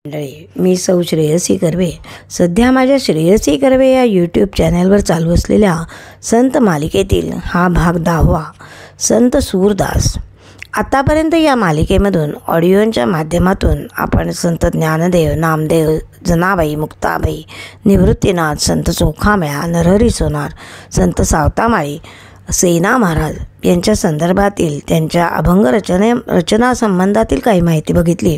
मंडळी, मी सौ श्रेयसी कर्वे. सध्या माझ्या श्रेयसी कर्वे या यूट्यूब चॅनलवर चालू असलेल्या संत मालिकेतील हा भाग 10वा, संत सूरदास. आतापर्यंत या मालिकेमधून ऑडिओच्या माध्यमातून आपण संत ज्ञानदेव, नामदेव, जनाबाई, मुक्ताबाई, निवृत्तीनाथ, संत चोखामेळा, नरहरी सोनार, संत सावतामाळी, सेना महाराज यांच्या संदर्भातील त्यांच्या अभंग रचना संबंधातील काही माहिती बघितली.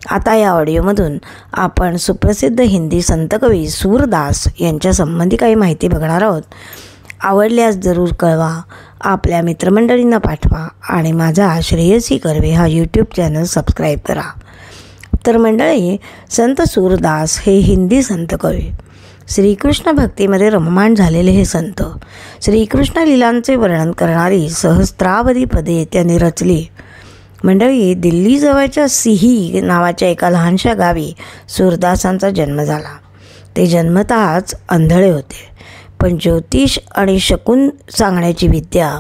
आता या ऑडिओमधून आपण सुप्रसिद्ध हिंदी संतकवी सूरदास यांच्या संबंधी काही माहिती बघणार आहोत. आवडल्यास जरूर कळवा, आपल्या मित्रमंडळींना पाठवा आणि माझा श्रेयसी कर्वे हा यूट्यूब चॅनल सबस्क्राईब करा. तर मंडळी, संत सूरदास हे हिंदी संतकवी, श्रीकृष्ण भक्तीमध्ये रममाण झालेले हे संत, श्रीकृष्ण लीलांचे वर्णन करणारी सहस्त्रावधी पदे त्यांनी रचली. मंडळी, दिल्लीजवळच्या सिही नावाच्या एका लहानशा गावी सूरदासांचा जन्म झाला. ते जन्मतःच आंधळे होते, पण ज्योतिष आणि शकून सांगण्याची विद्या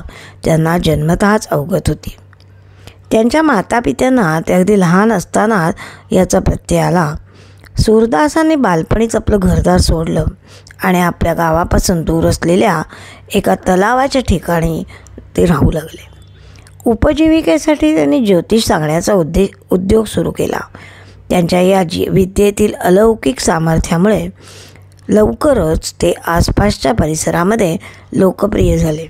त्यांना जन्मतःच अवगत होती. त्यांच्या मातापित्यांना ते अगदी लहान असताना याचा प्रत्यय आला. सूरदासांनी बालपणीच आपलं घरदार सोडलं आणि आपल्या गावापासून दूर असलेल्या एका तलावाच्या ठिकाणी ते राहू लागले. उपजीविकेसाठी त्यांनी ज्योतिष सांगण्याचा उद्योग सुरू केला. त्यांच्या या विद्येतील अलौकिक सामर्थ्यामुळे लवकरच ते आसपासच्या परिसरामध्ये लोकप्रिय झाले.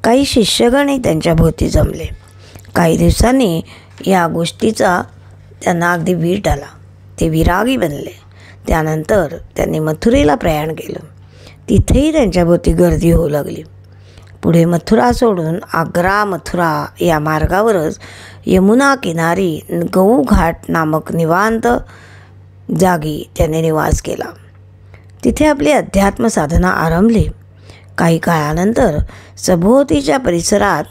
काही शिष्यगणही त्यांच्या भोवती जमले. काही दिवसांनी या गोष्टीचा त्यांना अगदी वीट आला. ते विरागी बनले. त्यानंतर त्यांनी मथुरेला प्रयाण केलं. तिथेही त्यांच्याभोवती गर्दी होऊ लागली. पुढे मथुरा सोडून आग्रा मथुरा या मार्गावरच यमुना किनारी गऊ घाट नामक निवांत जागी त्यांनी निवास केला. तिथे आपली अध्यात्म साधना आरंभली. काही काळानंतर सभोवतीच्या परिसरात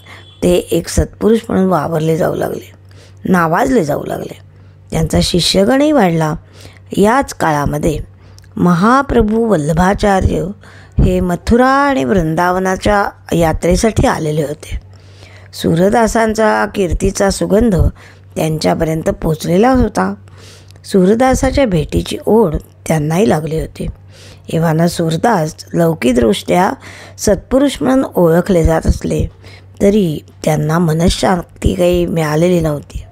ते एक सत्पुरुष म्हणून वावरले जाऊ लागले, नावाजले जाऊ लागले. त्यांचा शिष्यगणही वाढला. याच काळामध्ये महाप्रभू वल्लभाचार्य हे मथुरा आणि वृंदावनाच्या यात्रेसाठी आलेले होते. सूरदासांचा कीर्तीचा सुगंध त्यांच्यापर्यंत पोचलेला होता. सूरदासाच्या भेटीची ओढ त्यांनाही लागली होती. एव्हाना सूरदास लौकिकदृष्ट्या सत्पुरुष म्हणून ओळखले जात असले तरी त्यांना मनःशांती काही मिळालेली नव्हती.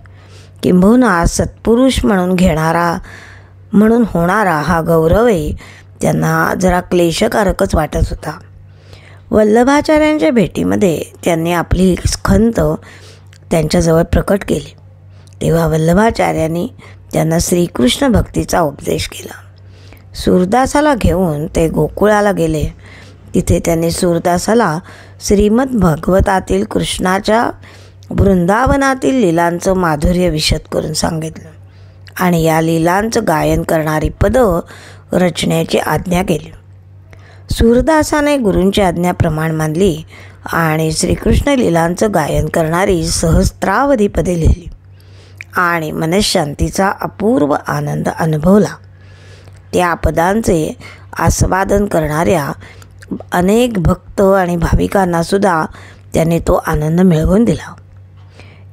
किंबहुना सत्पुरुष म्हणून होणारा हा गौरवही त्यांना जरा क्लेशकारकच वाटत होता. वल्लभाचार्यांच्या भेटीमध्ये त्यांनी आपली खंत त्यांच्याजवळ प्रकट केली. तेव्हा वल्लभाचार्यांनी त्यांना श्रीकृष्ण भक्तीचा उपदेश केला. सूरदासाला घेऊन ते गोकुळाला गेले. तिथे त्यांनी सूरदासाला श्रीमद भागवतातील कृष्णाच्या वृंदावनातील लीलांचं माधुर्य विशद करून सांगितलं आणि या लीलांचं गायन करणारी पदं रचण्याची आज्ञा केली. सूरदासाने गुरूंची आज्ञा प्रमाण मानली आणि श्रीकृष्ण लीलांचं गायन करणारी सहस्त्रावधी पदे लिहिली आणि मनःशांतीचा अपूर्व आनंद अनुभवला. त्या पदांचे आस्वादन करणाऱ्या अनेक भक्त आणि भाविकांनासुद्धा त्यांनी तो आनंद मिळवून दिला.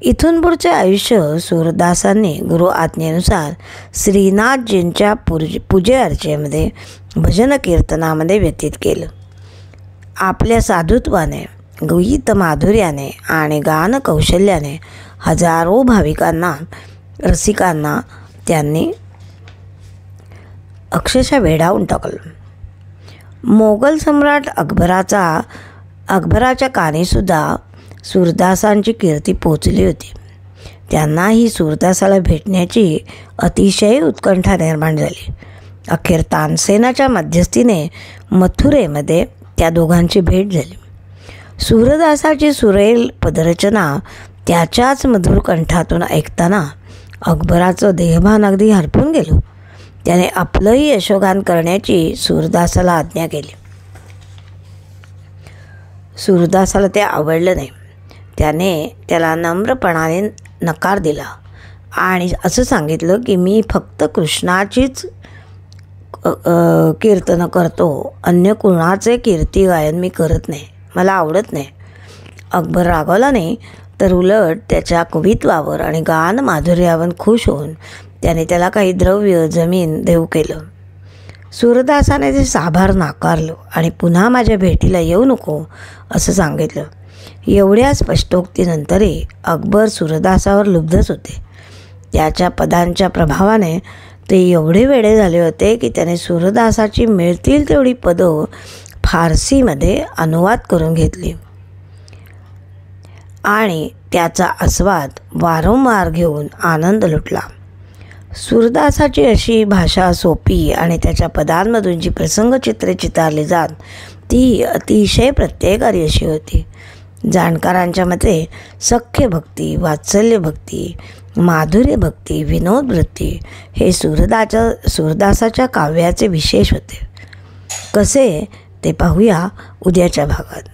इथून पुढचे आयुष्य सूरदासांनी गुरु आज्ञेनुसार श्रीनाथजींच्या पूजेअर्चेमध्ये, भजन कीर्तनामध्ये व्यतीत केलं. आपल्या साधुत्वाने, गीत माधुर्याने आणि गान कौशल्याने हजारो भाविकांना, रसिकांना त्यांनी अक्षरशः वेडावून टाकलं. मोगल सम्राट अकबराच्या कानीसुद्धा सूरदासांची कीर्ती पोचली होती. त्यांनाही सूरदासाला भेटण्याची अतिशय उत्कंठा निर्माण झाली. अखेर तानसेनाच्या मध्यस्थीने मथुरेमध्ये त्या दोघांची भेट झाली. सूरदासाची सुरेल पदरचना त्याच्याच मधुर कंठातून ऐकताना अकबराचं देहभान अगदी हरपून गेलं. त्याने आपलंही यशोगान करण्याची सूरदासाला आज्ञा केली. सूरदासाला ते आवडलं नाही. त्याने त्याला नम्रपणाने नकार दिला आणि असं सांगितलं की मी फक्त कृष्णाचीच कीर्तनं करतो, अन्य कुणाचे कीर्ती गायन मी करत नाही, मला आवडत नाही. अकबर रागवला नाही, तर उलट त्याच्या कवित्वावर आणि गान माधुर्यावर खुश होऊन त्याने त्याला काही द्रव्य जमीन देऊ केलं. सूरदासाने ते साभार नाकारलं आणि पुन्हा माझ्या भेटीला येऊ नको असं सांगितलं. एवढ्या स्पष्टोक्तीनंतरही अकबर सूरदासावर लुब्धच होते. त्याच्या पदांच्या प्रभावाने ते एवढे वेडे झाले होते की त्याने सूरदासाची मिळतील तेवढी पदं फारसीमध्ये अनुवाद करून घेतली आणि त्याचा आस्वाद वारंवार घेऊन आनंद लुटला. सूरदासाची अशी भाषा सोपी आणि त्याच्या पदांमधून जी प्रसंगचित्रे चितारली जात ती अतिशय प्रत्ययकारी अशी होती. जाणकारांच्या मते सख्य भक्ती, वात्सल्य भक्ती, माधुर्य भक्ती, विनोद वृत्ती हे सूरदासाच्या काव्याचे विशेष होते. कसे ते पाहूया उद्याच्या भागात.